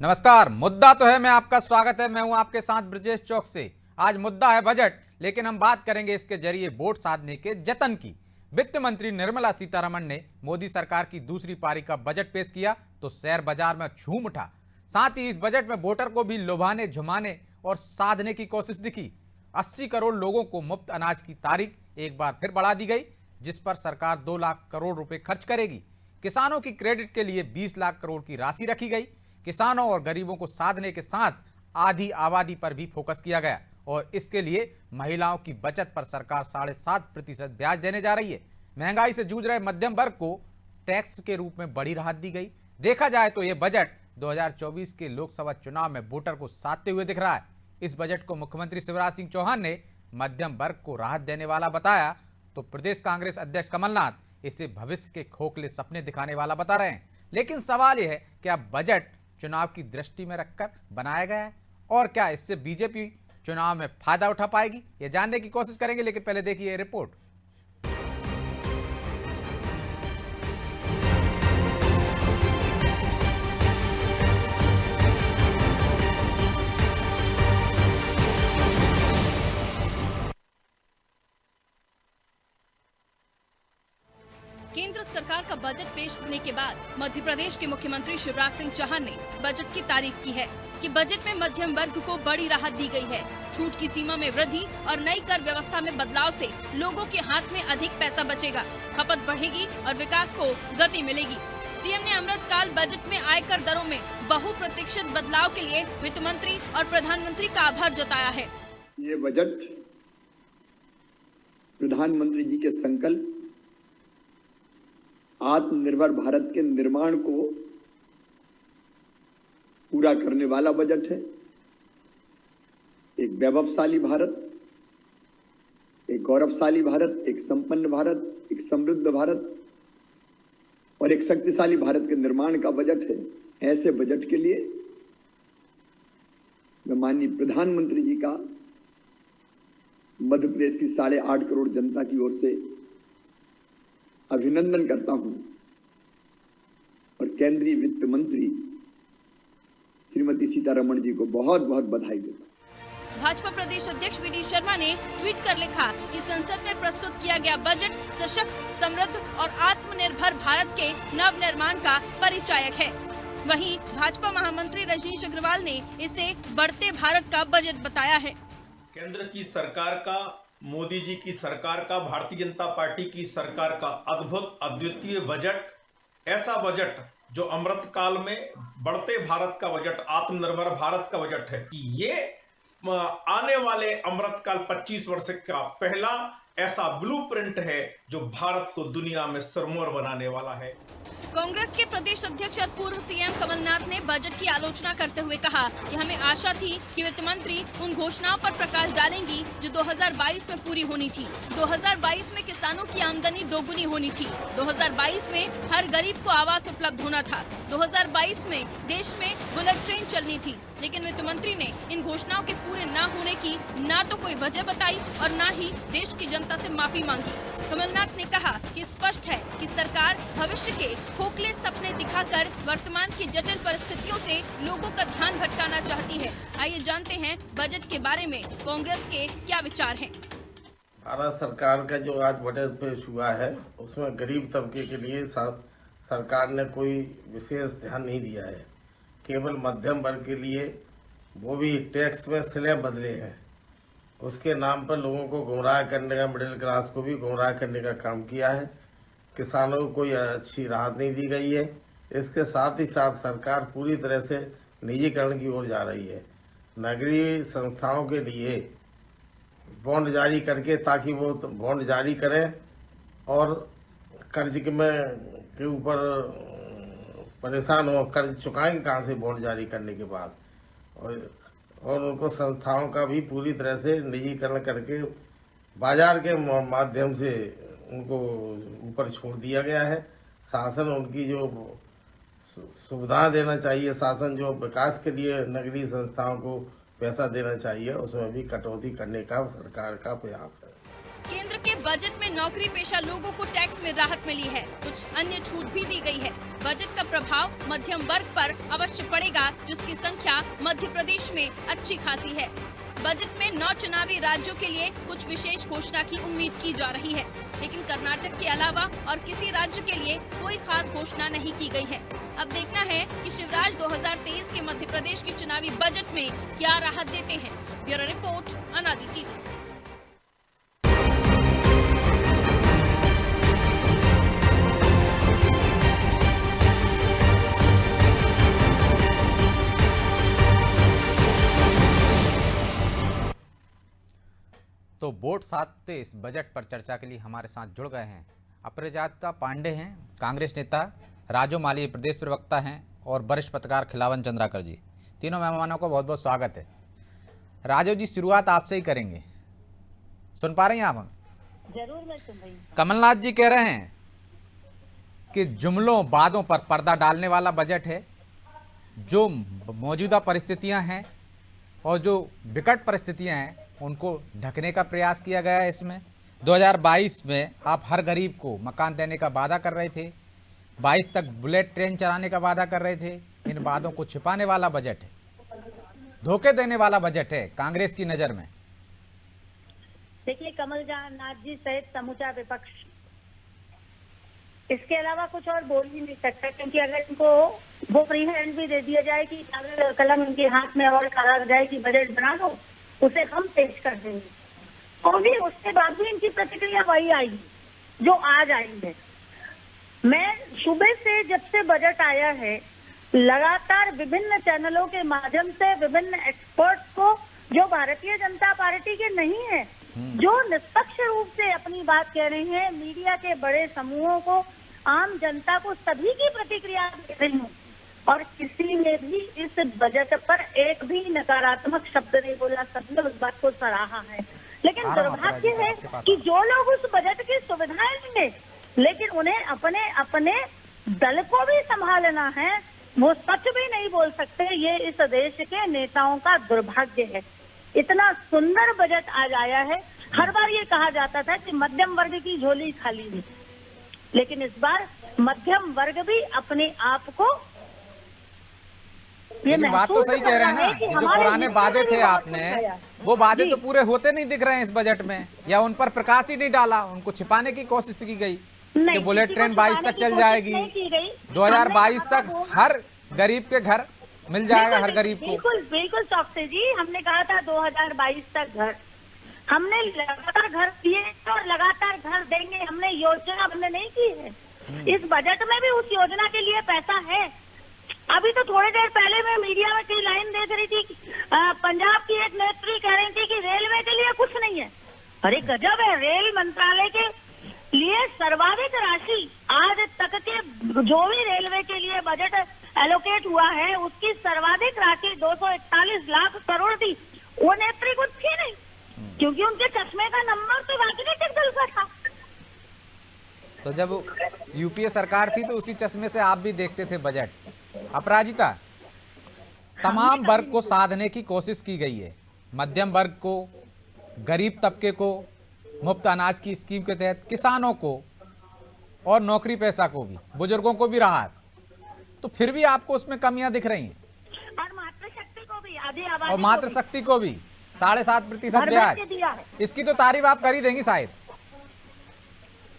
नमस्कार। मुद्दा तो है, मैं आपका स्वागत है। मैं हूं आपके साथ ब्रजेश चौक से। आज मुद्दा है बजट, लेकिन हम बात करेंगे इसके जरिए वोट साधने के जतन की। वित्त मंत्री निर्मला सीतारमण ने मोदी सरकार की दूसरी पारी का बजट पेश किया तो शेयर बाजार में झूम उठा। साथ ही इस बजट में वोटर को भी लुभाने, झुमाने और साधने की कोशिश दिखी। 80 करोड़ लोगों को मुफ्त अनाज की तारीख एक बार फिर बढ़ा दी गई, जिस पर सरकार 2 लाख करोड़ रुपए खर्च करेगी। किसानों की क्रेडिट के लिए 20 लाख करोड़ की राशि रखी गई। किसानों और गरीबों को साधने के साथ आधी आबादी पर भी फोकस किया गया और इसके लिए महिलाओं की बचत पर सरकार 7.5% ब्याज देने जा रही है। महंगाई से जूझ रहे मध्यम वर्ग को टैक्स के रूप में बड़ी राहत दी गई। देखा जाए तो यह बजट 2024 के लोकसभा चुनाव में वोटर को साधते हुए दिख रहा है। इस बजट को मुख्यमंत्री शिवराज सिंह चौहान ने मध्यम वर्ग को राहत देने वाला बताया तो प्रदेश कांग्रेस अध्यक्ष कमलनाथ इसे भविष्य के खोखले सपने दिखाने वाला बता रहे हैं। लेकिन सवाल यह है, क्या बजट चुनाव की दृष्टि में रखकर बनाया गया है और क्या इससे बीजेपी चुनाव में फायदा उठा पाएगी, यह जानने की कोशिश करेंगे। लेकिन पहले देखिए रिपोर्ट। केंद्र सरकार का बजट पेश होने के बाद मध्य प्रदेश के मुख्यमंत्री शिवराज सिंह चौहान ने बजट की तारीफ की है कि बजट में मध्यम वर्ग को बड़ी राहत दी गई है। छूट की सीमा में वृद्धि और नई कर व्यवस्था में बदलाव से लोगों के हाथ में अधिक पैसा बचेगा, खपत बढ़ेगी और विकास को गति मिलेगी। सीएम ने अमृतकाल बजट में आयकर दरों में बहुप्रतीक्षित बदलाव के लिए वित्त मंत्री और प्रधानमंत्री का आभार जताया है। ये बजट प्रधानमंत्री जी के संकल्प आत्मनिर्भर भारत के निर्माण को पूरा करने वाला बजट है। एक वैभवशाली भारत, एक गौरवशाली भारत, एक संपन्न भारत, एक समृद्ध भारत और एक शक्तिशाली भारत के निर्माण का बजट है। ऐसे बजट के लिए मैं माननीय प्रधानमंत्री जी का मध्य प्रदेश की 8.5 करोड़ जनता की ओर से अभिनंदन करता हूं और केंद्रीय वित्त मंत्री श्रीमती सीतारमण जी को बहुत बहुत बधाई देता हूं। भाजपा प्रदेश अध्यक्ष वी डी शर्मा ने ट्वीट कर लिखा कि संसद में प्रस्तुत किया गया बजट सशक्त, समृद्ध और आत्मनिर्भर भारत के नव निर्माण का परिचायक है। वहीं भाजपा महामंत्री रजनीश अग्रवाल ने इसे बढ़ते भारत का बजट बताया है। केंद्र की सरकार का, मोदी जी की सरकार का, भारतीय जनता पार्टी की सरकार का अद्भुत अद्वितीय बजट, ऐसा बजट जो अमृतकाल में बढ़ते भारत का बजट, आत्मनिर्भर भारत का बजट है। ये आने वाले अमृतकाल 25 वर्ष का पहला ऐसा ब्लूप्रिंट है जो भारत को दुनिया में सिरमौर बनाने वाला है। कांग्रेस के प्रदेश अध्यक्ष और पूर्व सीएम कमलनाथ ने बजट की आलोचना करते हुए कहा कि हमें आशा थी कि वित्त मंत्री उन घोषणाओं पर प्रकाश डालेंगी जो 2022 में पूरी होनी थी। 2022 में किसानों की आमदनी दोगुनी होनी थी। 2022 में हर गरीब को आवास उपलब्ध होना था। 2022 में देश में बुलेट ट्रेन चलनी थी। लेकिन वित्त मंत्री ने इन घोषणाओं के पूरे न होने की ना तो कोई वजह बताई और न ही देश की जनता से माफी मांगी। कमलनाथ ने कहा कि स्पष्ट है कि सरकार भविष्य के खोखले सपने दिखाकर वर्तमान की जटिल परिस्थितियों से लोगों का ध्यान भटकाना चाहती है। आइए जानते हैं बजट के बारे में कांग्रेस के क्या विचार हैं। भारत सरकार का जो आज बजट पेश हुआ है उसमें गरीब तबके के लिए सरकार ने कोई विशेष ध्यान नहीं दिया है। केवल मध्यम वर्ग के लिए, वो भी टैक्स में स्लैब बदले हैं, उसके नाम पर लोगों को गुमराह करने का, मिडिल क्लास को भी गुमराह करने का काम किया है। किसानों को कोई अच्छी राहत नहीं दी गई है। इसके साथ ही साथ सरकार पूरी तरह से निजीकरण की ओर जा रही है। नगरीय संस्थाओं के लिए बॉन्ड जारी करके, ताकि वो बॉन्ड जारी करें और कर्ज के ऊपर परेशान हो, कर्ज चुकाएंगे कहाँ से बॉन्ड जारी करने के बाद, और उनको संस्थाओं का भी पूरी तरह से निजीकरण करके बाजार के माध्यम से उनको ऊपर छोड़ दिया गया है। शासन उनकी जो सुविधा देना चाहिए, शासन जो विकास के लिए नगरीय संस्थाओं को पैसा देना चाहिए, उसमें भी कटौती करने का सरकार का प्रयास है। केंद्र के बजट में नौकरी पेशा लोगों को टैक्स में राहत मिली है, कुछ अन्य छूट भी दी गई है। बजट का प्रभाव मध्यम वर्ग पर अवश्य पड़ेगा, जिसकी संख्या मध्य प्रदेश में अच्छी खासी है। बजट में 9 चुनावी राज्यों के लिए कुछ विशेष घोषणा की उम्मीद की जा रही है, लेकिन कर्नाटक के अलावा और किसी राज्य के लिए कोई खास घोषणा नहीं की गई है। अब देखना है कि शिवराज 2023 के मध्य प्रदेश के चुनावी बजट में क्या राहत देते हैं। ब्यूरो रिपोर्ट, अनादि टीवी। तो वोट साधते इस बजट पर चर्चा के लिए हमारे साथ जुड़ गए हैं अपराजिता पांडे हैं, कांग्रेस नेता, राजू माली प्रदेश प्रवक्ता हैं और वरिष्ठ पत्रकार खिलावन चंद्राकर जी। तीनों मेहमानों को बहुत बहुत स्वागत है। राजू जी, शुरुआत आपसे ही करेंगे। सुन पा रही हैं आप? जरूर, मैं सुन रही हूँ। कमलनाथ जी कह रहे हैं कि जुमलों वादों पर पर्दा डालने वाला बजट है। जो मौजूदा परिस्थितियां हैं और जो विकट परिस्थितियां हैं उनको ढकने का प्रयास किया गया है। इसमें 2022 में आप हर गरीब को मकान देने का वादा कर रहे थे, 22 तक बुलेट ट्रेन चलाने का वादा कर रहे थे। इन वादों को छिपाने वाला बजट है, धोखे देने वाला बजट है कांग्रेस की नज़र में। देखिए, कमलनाथ जी सहित समूचा विपक्ष इसके अलावा कुछ और बोल ही नहीं सकता, क्योंकि अगर इनको वो फ्री हैंड भी दे दिया जाए कि अगर कलम इनके हाथ में और कहा जाए कि बजट बना दो, उसे हम पेश कर देंगे, और भी उसके बाद भी इनकी प्रतिक्रिया वही आएगी जो आज आई है। मैं सुबह से जब से बजट आया है लगातार विभिन्न चैनलों के माध्यम से विभिन्न एक्सपर्ट्स को, जो भारतीय जनता पार्टी के नहीं है, जो निष्पक्ष रूप से अपनी बात कह रहे हैं, मीडिया के बड़े समूहों को, आम जनता को, सभी की प्रतिक्रिया दे रही हूँ, और किसी ने भी इस बजट पर एक भी नकारात्मक शब्द नहीं बोला। सबने उस बात को सराहा है। लेकिन दुर्भाग्य है कि जो लोग उस बजट की सुविधाएं लेंगे, लेकिन उन्हें अपने अपने दल को भी संभालना है, वो सच भी नहीं बोल सकते। ये इस देश के नेताओं का दुर्भाग्य है। इतना सुंदर बजट आज आया है। हर बार ये कहा जाता था कि मध्यम वर्ग की झोली खाली है, लेकिन इस बार मध्यम वर्ग भी अपने आप को लेकिन बात तो सही कह रहे हैं ना कि जो पुराने वादे थे आपने, वो वादे तो पूरे होते नहीं दिख रहे हैं इस बजट में, या उन पर प्रकाश ही नहीं डाला, उनको छिपाने की कोशिश की गई कि बुलेट ट्रेन 22 तक चल जाएगी, 2022 तक हर गरीब के घर मिल जाएगा, हर गरीब को। बिल्कुल बिल्कुल चौकसे जी, हमने कहा था 2022 तक घर, हमने लगातार घर दिए और लगातार घर देंगे। हमने योजना हमने नहीं की है। इस बजट में भी उस योजना के लिए पैसा है। अभी तो थोड़ी देर पहले मैं मीडिया में कई लाइन देख रही थी, पंजाब की एक नेत्री कह रही थी कि रेलवे के लिए कुछ नहीं है। अरे गजब है, रेल मंत्रालय के लिए सर्वाधिक राशि आज तक के जो भी रेलवे के लिए बजट एलोकेट हुआ है, उसकी सर्वाधिक राशि 241 लाख करोड़ थी। वो नेत्री कुछ थी नहीं, क्योंकि उनके चश्मे का नंबर तो राजनीतिक दल का था। तो जब यूपीए सरकार थी तो उसी चश्मे से आप भी देखते थे बजट। अपराजिता, तमाम वर्ग को साधने की कोशिश की गई है, मध्यम वर्ग को, गरीब तबके को, मुफ्त अनाज की स्कीम के तहत किसानों को और नौकरी पेशा को भी, बुजुर्गों को भी राहत, तो फिर भी आपको उसमें कमियां दिख रही हैं। और मातृशक्ति को भी, आधी आबादी और मातृशक्ति को भी 7.5% ब्याज, इसकी तो तारीफ आप कर ही देंगी शायद।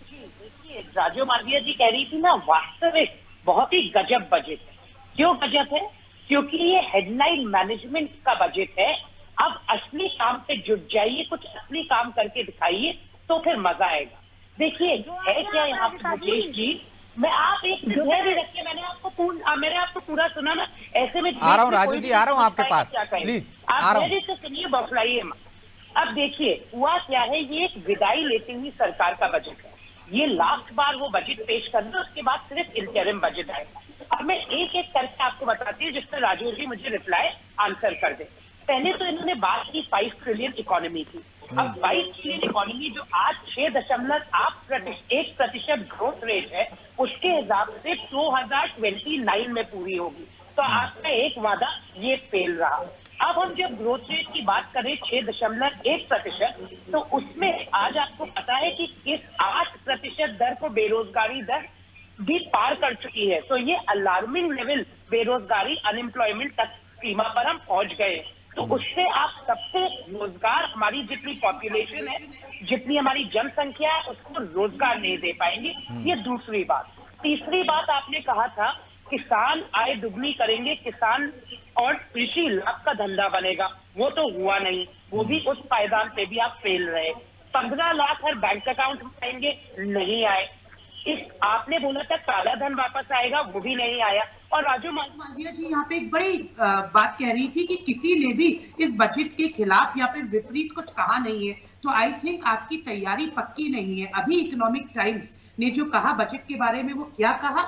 देखिए, राजू मालवीय जी कह रही थी ना, वास्तविक बहुत ही गजब बजट है। क्यों गजब है? क्योंकि ये हेडलाइन मैनेजमेंट का बजट है। अब असली काम पे जुट जाइए, कुछ असली काम करके दिखाइए, तो फिर मजा आएगा। देखिए है क्या यहाँ पे मुकेश जी, मैं आप एक जगह भी रखिए, मैंने आपको पूरा सुना ना, ऐसे में आ रहा हूँ राजू जी, आ रहा हूँ आपके पास, प्लीज आ रहा हूँ। तो सुनिए, बौखलाइए मत। अब देखिए हुआ क्या है, ये एक विदाई लेती हुई सरकार का बजट है। ये लास्ट बार वो बजट पेश कर दो, उसके बाद सिर्फ इंटरिम बजट आएगा। अब मैं एक एक करके आपको बताती हूँ, जिससे राजू जी मुझे रिप्लाई आंसर कर दे। पहले तो इन्होंने बात की 5 ट्रिलियन इकोनॉमी की। अब 22 ट्रिलियन इकोनॉमी जो आज 6.8% ग्रोथ रेट है, उसके हिसाब से 2029 में पूरी होगी। तो आपका एक वादा ये फेल रहा। अब हम जब ग्रोथ रेट की बात करें 6.1%, तो उसमें आज आपको पता है कि किस 8% दर को बेरोजगारी दर भी पार कर चुकी है। तो ये अलार्मिंग लेवल बेरोजगारी, अनएम्प्लॉयमेंट तक सीमा पर हम पहुंच गए। तो उससे आप सबसे रोजगार, हमारी जितनी पॉपुलेशन है, जितनी हमारी जनसंख्या है, उसको रोजगार नहीं दे पाएंगे। ये दूसरी बात। तीसरी बात, आपने कहा था किसान आय दुगनी करेंगे, किसान और कृषि लाभ का धंधा बनेगा। वो तो हुआ नहीं, वो भी उस पायदान पे भी आप फेल रहे। 15 लाख हर बैंक अकाउंट में आएंगे, नहीं आए। आपने बोला था काला धन वापस आएगा, वो भी नहीं आया। और राजू मालवीया जी यहाँ पे एक बड़ी बात कह रही थी कि किसी ने भी इस बजट के खिलाफ या फिर विपरीत कुछ कहा नहीं है। तो आई थिंक आपकी तैयारी पक्की नहीं है। अभी इकोनॉमिक टाइम्स ने जो कहा बजट के बारे में, वो क्या कहा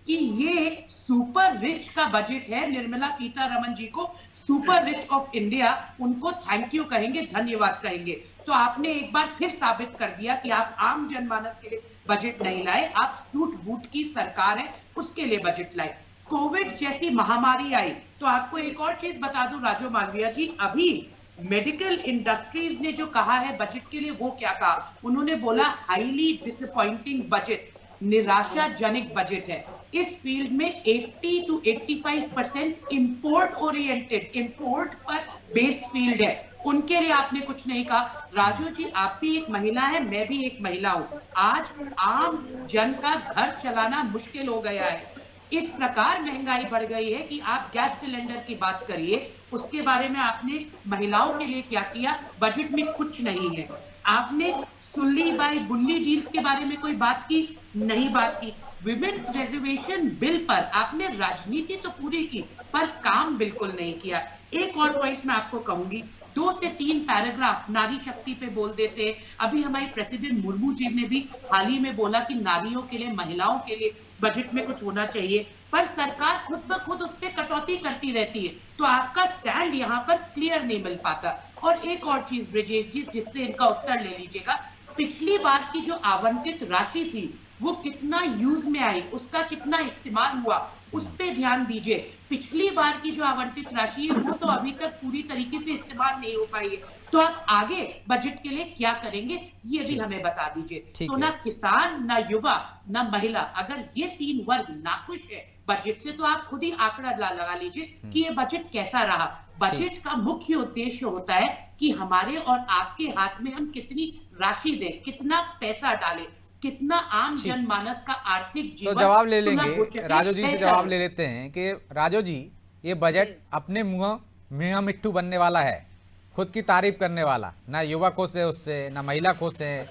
कि ये सुपर रिच का बजट है। निर्मला सीतारमण जी को सुपर रिच ऑफ इंडिया, उनको थैंक यू कहेंगे, धन्यवाद कहेंगे। तो आपने एक बार फिर साबित कर दिया कि आप आम जनमानस के लिए बजट नहीं लाए, आप सूट बूट की सरकार है उसके लिए बजट लाए। कोविड जैसी महामारी आई तो आपको एक और चीज बता दूं राजू मालवीया जी, अभी मेडिकल इंडस्ट्रीज ने जो कहा है बजट के लिए, वो क्या कहा? उन्होंने बोला हाईली डिसअपॉइंटिंग बजट, निराशाजनक बजट है। इस फील्ड में 80 to 85% इंपोर्ट ओरिएंटेड, इंपोर्ट पर बेस्ड फील्ड है, उनके लिए आपने कुछ नहीं कहा। राजू जी, आप भी एक महिला है, मैं भी एक महिला हूं। आज आम जन का घर चलाना मुश्किल हो गया है। इस प्रकार महंगाई बढ़ गई है कि आप गैस सिलेंडर की बात करिए, उसके बारे में आपने महिलाओं के लिए क्या किया? बजट में कुछ नहीं है। आपने सुल्ली बाई बुल्ली डील्स के बारे में कोई बात की? नहीं बात की। विमेन्स रिजर्वेशन बिल पर आपने राजनीति तो पूरी की, पर काम बिल्कुल नहीं किया। एक और पॉइंट मैं आपको कहूंगी, 2 से 3 पैराग्राफ नारी शक्ति पे बोल देते। अभी हमारी प्रेसिडेंट मुर्मू जी ने भी हाल ही में बोला कि नारियों के लिए, महिलाओं के लिए बजट में कुछ होना चाहिए, पर सरकार खुद ब खुद उस पर कटौती करती रहती है। तो आपका स्टैंड यहाँ पर क्लियर नहीं मिल पाता। और एक और चीज ब्रिजेश जी, जिससे इनका उत्तर ले लीजिएगा, पिछली बार की जो आवंटित राशि थी वो कितना यूज में आई, उसका कितना इस्तेमाल हुआ, उस पे ध्यान दीजिए। पिछली बार की जो आवंटित राशि है वो तो अभी तक पूरी तरीके से इस्तेमाल नहीं हो पाई है। तो आप आगे बजट के लिए क्या करेंगे, ये भी हमें बता दीजिए। तो ना किसान, ना युवा, ना महिला, अगर ये 3 वर्ग नाखुश है बजट से, तो आप खुद ही आंकड़ा लगा लीजिए कि ये बजट कैसा रहा। बजट का मुख्य उद्देश्य होता है कि हमारे और आपके हाथ में हम कितनी राशि दें, कितना पैसा डालें, कितना आम जनमानस का आर्थिक जीवन। तो जवाब ले लेंगे राजू जी से, जवाब ले लेते हैं कि राजू जी, ये बजट अपने मुंह मियां मिट्टू बनने वाला है, खुद की तारीफ करने वाला। ना युवा खुश है उससे, ना महिला खुश है।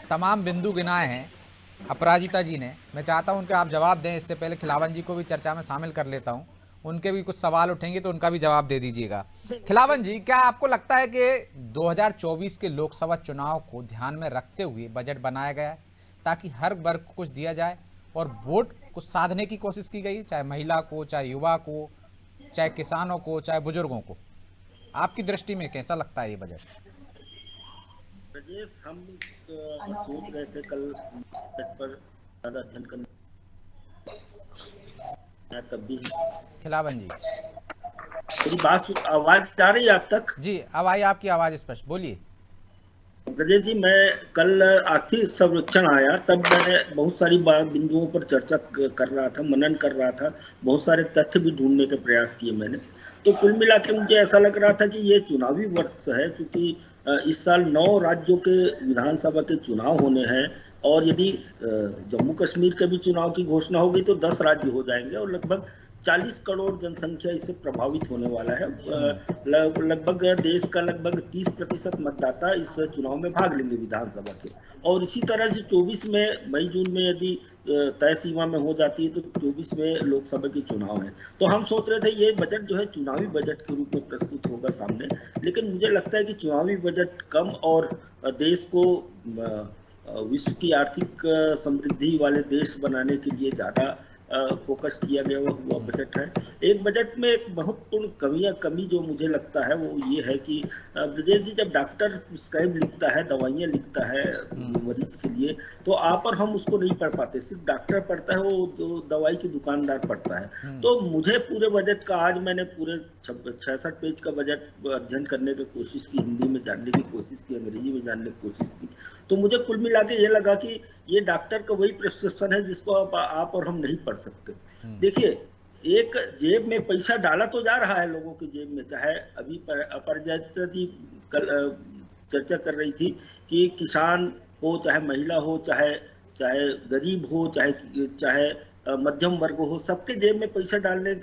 तमाम बिंदु गिनाए हैं अपराजिता जी ने। मैं चाहता हूं उनके आप जवाब दें। इससे पहले खिलावन जी को भी चर्चा में शामिल कर लेता हूं, उनके भी कुछ सवाल उठेंगे तो उनका भी जवाब दे दीजिएगा। खिलावन जी, क्या आपको लगता है कि 2024 के लोकसभा चुनाव को ध्यान में रखते हुए बजट बनाया गया है ताकि हर वर्ग को कुछ दिया जाए और वोट कुछ साधने की कोशिश की गई, चाहे महिला को, चाहे युवा को, चाहे किसानों को, चाहे बुजुर्गों को? आपकी दृष्टि में कैसा लगता है ये बजट? राजेश, हम सोच रहे थे कल बजट पर ज्यादा अध्ययन करने, तब भी। खिलावन जी, मेरी बात, आवाज आ रही है आप तक? जी, अब आई आपकी आवाज स्पष्ट, बोलिए। राजेश जी, मैं कल आर्थिक सर्वेक्षण आया, तब मैं बहुत सारी बिंदुओं पर चर्चा कर रहा था, मनन कर रहा था, बहुत सारे तथ्य भी ढूंढने के प्रयास किए मैंने। तो कुल मिला के मुझे ऐसा लग रहा था कि ये चुनावी वर्ष है, क्योंकि इस साल 9 राज्यों के विधानसभा के चुनाव होने हैं, और यदि जम्मू कश्मीर के भी चुनाव की घोषणा होगी तो 10 राज्य हो जाएंगे, और लगभग 40 करोड़ जनसंख्या इससे प्रभावित होने वाला है। लगभग देश का लगभग 30% मतदाता इस चुनाव में भाग लेंगे विधानसभा के। और इसी तरह से 24 में, मई जून में यदि तय सीमा में हो जाती है तो 24 में लोकसभा के चुनाव है। तो हम सोच रहे थे ये बजट जो है चुनावी बजट के रूप में प्रस्तुत होगा सामने, लेकिन मुझे लगता है कि चुनावी बजट कम और देश को विश्व की आर्थिक समृद्धि वाले देश बनाने के लिए ज़्यादा फोकस किया गया हुआ बजट है। एक बजट में एक महत्वपूर्ण कमी जो मुझे लगता है वो ये है कि ब्रजेश जी, जब डॉक्टर प्रिस्क्राइब लिखता है, दवाइयाँ लिखता है मरीज के लिए, तो आप और हम उसको नहीं पढ़ पाते, सिर्फ डॉक्टर पढ़ता है, वो जो दवाई की दुकानदार पढ़ता है। तो मुझे पूरे बजट का, आज मैंने पूरे 66 पेज का बजट अध्ययन करने की कोशिश की, हिंदी में जानने की कोशिश की, अंग्रेजी में जानने की कोशिश की, तो मुझे कुल मिला के ये लगा कि ये डॉक्टर का वही प्रिस्क्रिप्शन है जिसको आप और हम नहीं पढ़ सकते। देखिए, एक जेब में पैसा डाला तो जा रहा है लोगों की जेब में, चाहे अभी अपराजिता जी कल चर्चा कर रही थी कि किसान हो, चाहे महिला हो, चाहे गरीब हो, चाहे मध्यम वर्ग हो, सबके जेब में पैसा डालने,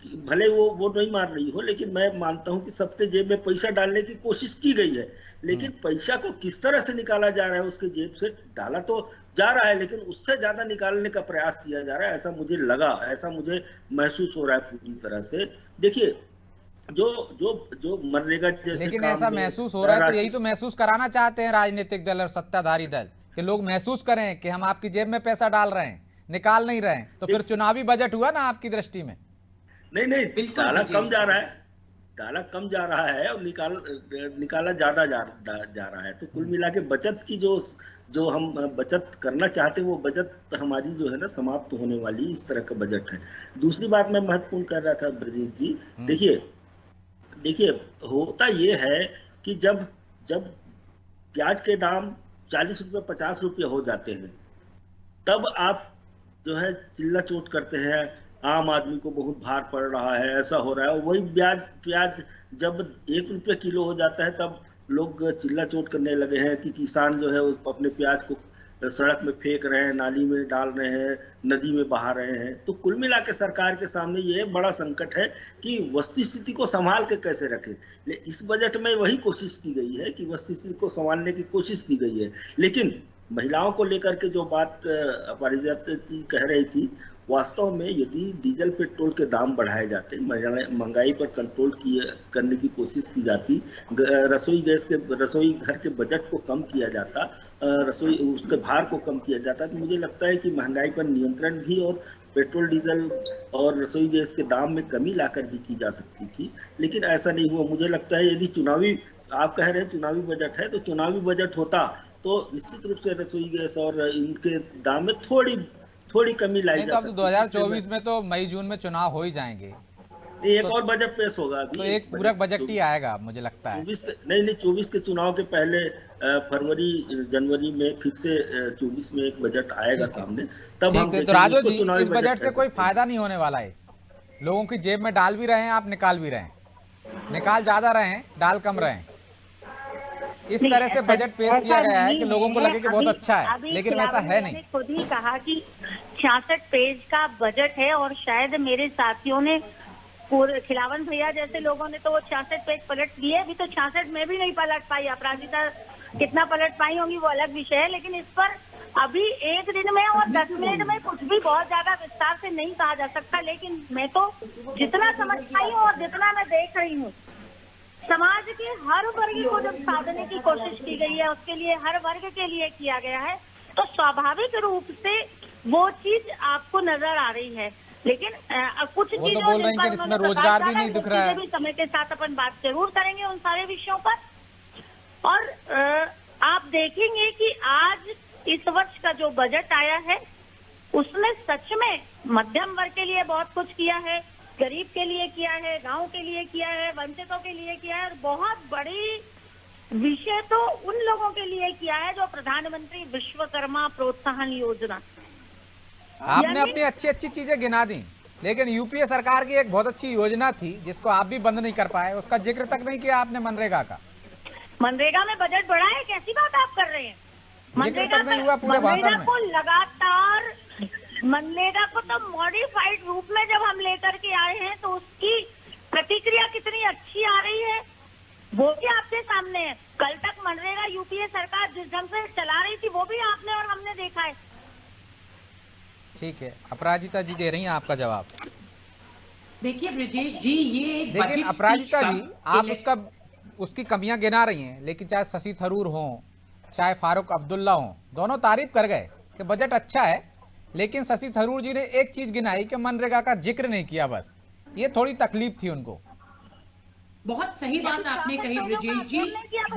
भले वो नहीं मान रही हो, लेकिन मैं मानता हूं कि सबके जेब में पैसा डालने की कोशिश की गई है, लेकिन पैसा को किस तरह से निकाला जा रहा है, उसके जेब से डाला तो जा रहा है, लेकिन उससे ज्यादा निकालने का प्रयास किया जा रहा है, ऐसा मुझे लगा, ऐसा मुझे महसूस हो रहा है पूरी तरह से। देखिए, जो मनरेगा जैसे, लेकिन ऐसा महसूस हो रहा है तो यही तो महसूस कराना चाहते हैं राजनीतिक दल और सत्ताधारी दल, कि लोग महसूस करें कि हम आपकी जेब में पैसा डाल रहे हैं, निकाल नहीं रहे हैं। तो फिर चुनावी बजट हुआ ना आपकी दृष्टि में? नहीं, डाला कम जा रहा है, डाला कम जा रहा है और निकाला ज्यादा जा रहा है। तो कुल मिला के बचत की जो हम बचत करना चाहते हैं, वो बचत हमारी जो है ना समाप्त होने वाली, इस तरह का बजट है। दूसरी बात मैं महत्वपूर्ण कर रहा था ब्रजेश जी, देखिए होता ये है कि जब प्याज के दाम 40 रुपये 50 रुपये हो जाते हैं, तब आप जो है चिल्ला चोट करते हैं, आम आदमी को बहुत भार पड़ रहा है, ऐसा हो रहा है। वही प्याज जब 1 रुपये किलो हो जाता है, तब लोग चिल्ला चोट करने लगे हैं कि किसान जो है अपने प्याज को सड़क में फेंक रहे हैं, नाली में डाल रहे हैं, नदी में बहा रहे हैं। तो कुल मिला के सरकार के सामने ये बड़ा संकट है कि वस्तु स्थिति को संभाल के कैसे रखें। इस बजट में वही कोशिश की गई है कि वस्तु स्थिति को संभालने की कोशिश की गई है, लेकिन महिलाओं को लेकर के जो बात अपराजिता जी कह रही थी, वास्तव में यदि डीजल पेट्रोल के दाम बढ़ाए जाते, महंगाई पर कंट्रोल करने की कोशिश की जाती, रसोई घर के बजट को कम किया जाता, उसके भार को कम किया जाता, तो मुझे लगता है कि महंगाई पर नियंत्रण भी और पेट्रोल डीजल और रसोई गैस के दाम में कमी लाकर भी की जा सकती थी। लेकिन ऐसा नहीं हुआ। मुझे लगता है यदि आप कह रहे हैं चुनावी बजट है, तो चुनावी बजट होता तो निश्चित रूप से रसोई गैस और इनके दाम में थोड़ी कमी लाई जा सकती है। 2024 में तो मई जून में चुनाव हो ही जाएंगे, एक और बजट पेश होगा अभी, तो एक पूरक बजट ही आएगा मुझे लगता है। 24 के चुनाव के पहले फरवरी जनवरी में फिर से 24 में एक बजट आएगा सामने, तब हम तो राजू जी, इस बजट से कोई फायदा नहीं होने वाला है। लोगों की जेब में डाल भी रहे हैं आप, निकाल भी रहे हैं, निकाल ज्यादा रहे हैं, डाल कम रहे हैं। इस तरह से बजट पेश किया गया है कि लोगों को लगे कि बहुत अच्छा है, लेकिन वैसा है नहीं। खुद ही कहा कि 66 पेज का बजट है, और शायद मेरे साथियों ने, पूरे खिलावन भैया जैसे लोगों ने तो वो 66 पेज पलट लिए, अभी तो 66 में भी नहीं पलट पाई। अपराजिता कितना पलट पाई होंगी वो अलग विषय है, लेकिन इस पर अभी एक दिन में और 10 मिनट में कुछ भी बहुत ज्यादा विस्तार से नहीं कहा जा सकता। लेकिन मैं तो जितना समझ पाई हूँ और जितना मैं देख रही हूँ, समाज के हर वर्ग को जब साधने की कोशिश की गई है, उसके लिए हर वर्ग के लिए किया गया है, तो स्वाभाविक रूप से वो चीज आपको नजर आ रही है। लेकिन कुछ वो तो बोल रहे हैं कि इसमें रोजगार भी नहीं दिख रहा है। भी समय के साथ अपन बात जरूर करेंगे उन सारे विषयों पर। और आप देखेंगे कि आज इस वर्ष का जो बजट आया है, उसमें सच में मध्यम वर्ग के लिए बहुत कुछ किया है, गरीब के लिए किया है, गांव के लिए किया है, वंचितों के लिए किया है, और बहुत बड़ी विषय तो उन लोगों के लिए किया है जो प्रधानमंत्री विश्वकर्मा प्रोत्साहन योजना। आपने अपनी अच्छी चीजें गिना दी, लेकिन यूपीए सरकार की एक बहुत अच्छी योजना थी जिसको आप भी बंद नहीं कर पाए, उसका जिक्र तक नहीं किया आपने, मनरेगा का। मनरेगा में बजट बढ़ा है, कैसी बात आप कर रहे हैं? जिक्र तक नहीं हुआ पूरे भाषण में। को लगातार मनरेगा को तो मॉडिफाइड रूप में जब हम लेकर के आए हैं, तो उसकी प्रतिक्रिया कितनी अच्छी आ रही है वो भी आपके सामने है। कल तक मनरेगा यूपीए सरकार जिस ढंग से चला रही थी, वो भी आपने और हमने देखा है। ठीक है, अपराजिता जी दे रही हैं आपका जवाब। देखिए ब्रजेश जी, ये लेकिन अपराजिता जी, आप उसकी कमियां गिना रही हैं, लेकिन चाहे शशि थरूर हों, चाहे फारूक अब्दुल्ला हों, दोनों तारीफ कर गए कि बजट अच्छा है, लेकिन शशि थरूर जी ने एक चीज गिनाई कि मनरेगा का जिक्र नहीं किया, बस ये थोड़ी तकलीफ थी उनको। बहुत सही बात आपने कही ब्रजेश जी,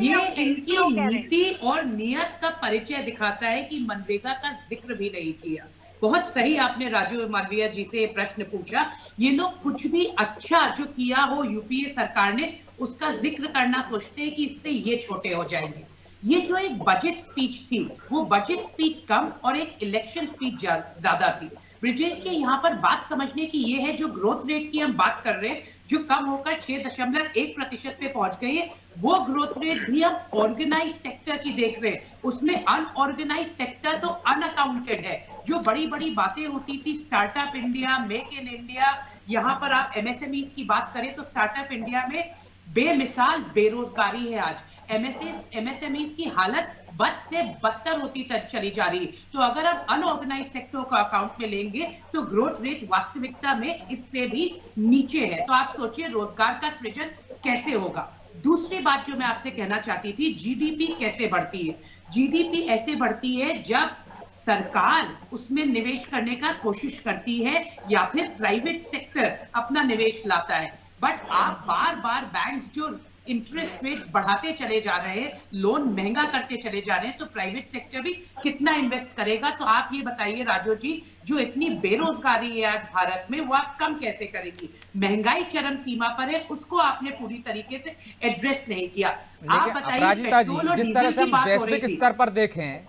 ये इनकी नीति और नियत का परिचय दिखाता है कि मनरेगा का जिक्र भी नहीं किया। बहुत सही आपने राजू मालविया जी से प्रश्न पूछा। ये लोग कुछ भी अच्छा जो किया हो यूपीए सरकार ने उसका जिक्र करना सोचते हैं कि इससे ये छोटे हो जाएंगे। ये जो एक बजट स्पीच थी वो बजट स्पीच कम और एक इलेक्शन स्पीच ज्यादा थी। ब्रिजेश जी यहाँ पर बात समझने की ये है, जो ग्रोथ रेट की हम बात कर रहे हैं जो कम होकर 6.1% पे पहुंच गई है, वो ग्रोथ रेट भी हम ऑर्गेनाइज सेक्टर की देख रहे हैं। उसमें अनऑर्गेनाइज सेक्टर तो अनअकाउंटेड है। जो बड़ी बड़ी बातें होती थी startup India, make in India, यहाँ पर आप एमएसएमईज की बात करें तो स्टार्टअप इंडिया में बेमिसाल बेरोजगारी है। आज एमएसएमईज की हालत बद से बदतर होती चली जा रही है। तो अगर आप अनऑर्गेनाइज सेक्टर को अकाउंट में लेंगे तो ग्रोथ रेट वास्तविकता में इससे भी नीचे है। तो आप सोचिए रोजगार का सृजन कैसे होगा। दूसरी बात जो मैं आपसे कहना चाहती थी, जीडीपी कैसे बढ़ती है। जीडीपी ऐसे बढ़ती है जब सरकार उसमें निवेश करने का कोशिश करती है या फिर प्राइवेट सेक्टर अपना निवेश लाता है। बट आप बार बार बैंक्स जो इंटरेस्ट रेट्स बढ़ाते चले जा रहे हैं, लोन महंगा करते चले जा रहे हैं, तो प्राइवेट सेक्टर भी कितना इन्वेस्ट करेगा। तो आप ये बताइए राजू जी, जो इतनी बेरोजगारी है आज भारत में वो आप कम कैसे करेंगी। महंगाई चरम सीमा पर है, उसको आपने पूरी तरीके से एड्रेस नहीं किया। आप बताइए अपराजिता जी, जिस तरह से हम वैश्विक स्तर पर देखें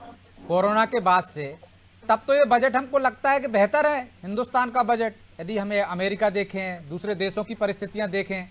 कोरोना के बाद से, तब तो ये बजट हमको लगता है कि बेहतर है हिंदुस्तान का बजट। यदि हमें अमेरिका देखें, दूसरे देशों की परिस्थितियां देखें,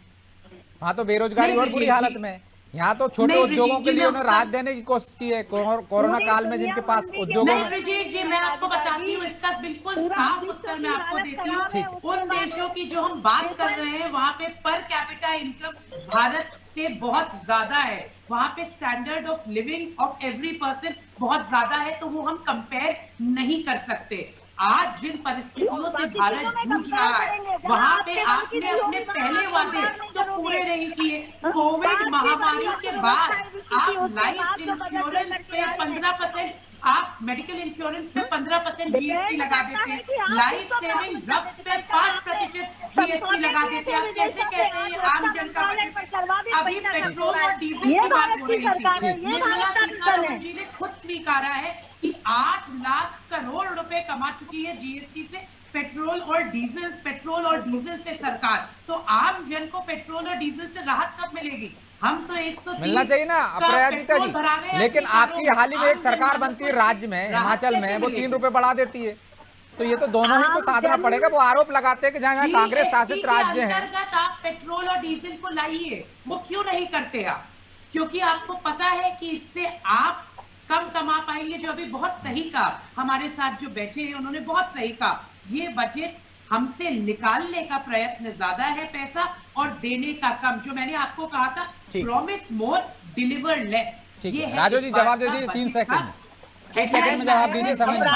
वहां तो बेरोजगारी और बुरी हालत में। यहाँ तो छोटे उद्योगों के लिए उन्होंने राहत देने की कोशिश की है कोरोना काल में, जिनके पास उद्योगों में। जी मैं आपको बताती हूँ, इसका बिल्कुल साफ उत्तर मैं आपको देती हूँ। उन देशों की जो हम बात कर रहे हैं वहाँ पे पर कैपिटा इनकम भारत से बहुत ज्यादा है। वहाँ पे standard of living of every person बहुत ज्यादा है, तो वो हम कंपेयर नहीं कर सकते। आज जिन परिस्थितियों से भारत जूझ रहा है वहां पे आपने अपने पहले वादे तो पूरे नहीं किए। कोविड महामारी के बाद आप लाइफ इंश्योरेंस पे 15%, आप मेडिकल इंश्योरेंस पे 15% जीएसटी लगा देते, लाइफ सेविंग ड्रग्स पे 5% जीएसटी लगा देते। आप कैसे कहते हैं आम जन का बजट। अभी पेट्रोल और डीजल की बात हो रही थी, निर्मला सीतारमण जी ने खुद स्वीकारा है कि 8 लाख करोड़ रुपए कमा चुकी है जीएसटी से पेट्रोल और डीजल से सरकार। तो आम जन को पेट्रोल और डीजल से राहत कब मिलेगी। हम तो 130 मिलना चाहिए ना अपराजिता जी। लेकिन आपकी हाल ही में एक सरकार बनती है राज्य में, हिमाचल में, वो 3 रुपए बढ़ा देती है। तो ये तो दोनों ही को साधना पड़ेगा। वो आरोप लगाते हैं कि जहाँ कांग्रेस शासित राज्य है आप पेट्रोल और डीजल को लाइए, वो क्यों नहीं करते आप। क्योंकि आपको पता है कि इससे आप कम कमा पाएंगे। जो अभी बहुत सही कहा, हमारे साथ जो बैठे हैं उन्होंने बहुत सही कहा, ये बजट हमसे निकालने का प्रयत्न ज्यादा है पैसा और देने का कम। जो मैंने आपको कहा था, प्रॉमिस मोर डिलीवर लेस। ये राजू जी जवाब दे दीजिए 3 सेकंड में, 30 सेकंड में जवाब दीजिए। समय नहीं।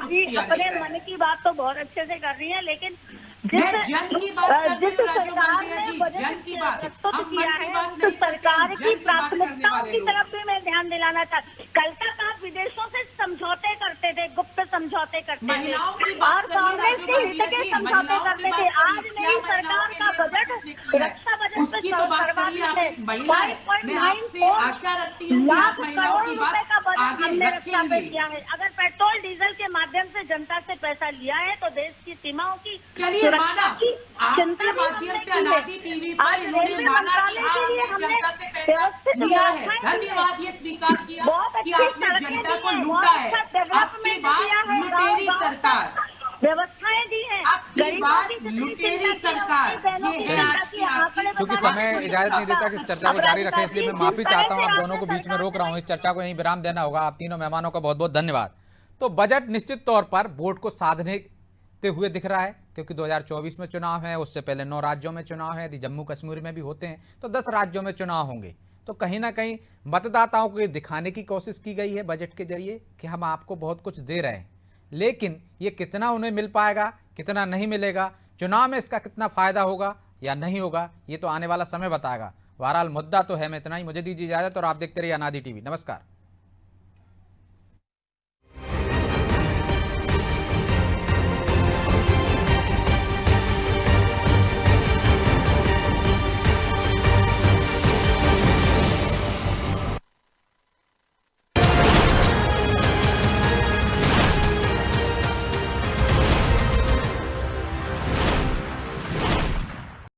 जी अपने मन की बात तो बहुत अच्छे से कर रही है, लेकिन जन की बात जिस सरकार ने बजट प्रस्तुत किया है तो सरकार की प्राथमिकताओं की तरफ भी मैं ध्यान दिलाना चाहती। कल तक आप विदेशों से समझौते करते थे, गुप्त समझौते करते थे और कांग्रेस के हित के समझौते करते थे। आज नई सरकार का बजट रक्षा बजट पे सर्वाधिक है। 5.94 लाख करोड़ रुपए का बजट हमने रक्षा पे दिया है। अगर पेट्रोल डीजल के माध्यम से जनता से पैसा लिया है तो देश की सीमाओं की माना आपके माध्यम से अनादि टीवी पर इन्होंने माना कि हमने जनता से पैसा लिया है। धन्यवाद, ये स्वीकार किया कि आपने जनता को लूटा है। आपकी बात लुटेरी सरकार, व्यवस्थाएं दी है, आपकी बात लुटेरी सरकार। क्योंकि समय इजाजत नहीं देता कि इस चर्चा को जारी रखें, इसलिए मैं माफी चाहता हूं, आप दोनों को बीच में रोक रहा हूं। इस चर्चा को यहीं विराम देना होगा। आप तीनों मेहमानों का बहुत बहुत धन्यवाद। तो बजट निश्चित तौर पर वोट को साधने हुए दिख रहा है, क्योंकि 2024 में चुनाव है, उससे पहले 9 राज्यों में चुनाव है। यदि जम्मू कश्मीर में भी होते हैं तो 10 राज्यों में चुनाव होंगे। तो कहीं ना कहीं मतदाताओं को ये दिखाने की कोशिश की गई है बजट के जरिए कि हम आपको बहुत कुछ दे रहे हैं, लेकिन ये कितना उन्हें मिल पाएगा, कितना नहीं मिलेगा, चुनाव में इसका कितना फायदा होगा या नहीं होगा, ये तो आने वाला समय बताएगा। बहरहाल मुद्दा तो है। मैं इतना ही, मुझे दीजिए इजाजत और आप देखते रहिए अनादि टीवी। नमस्कार।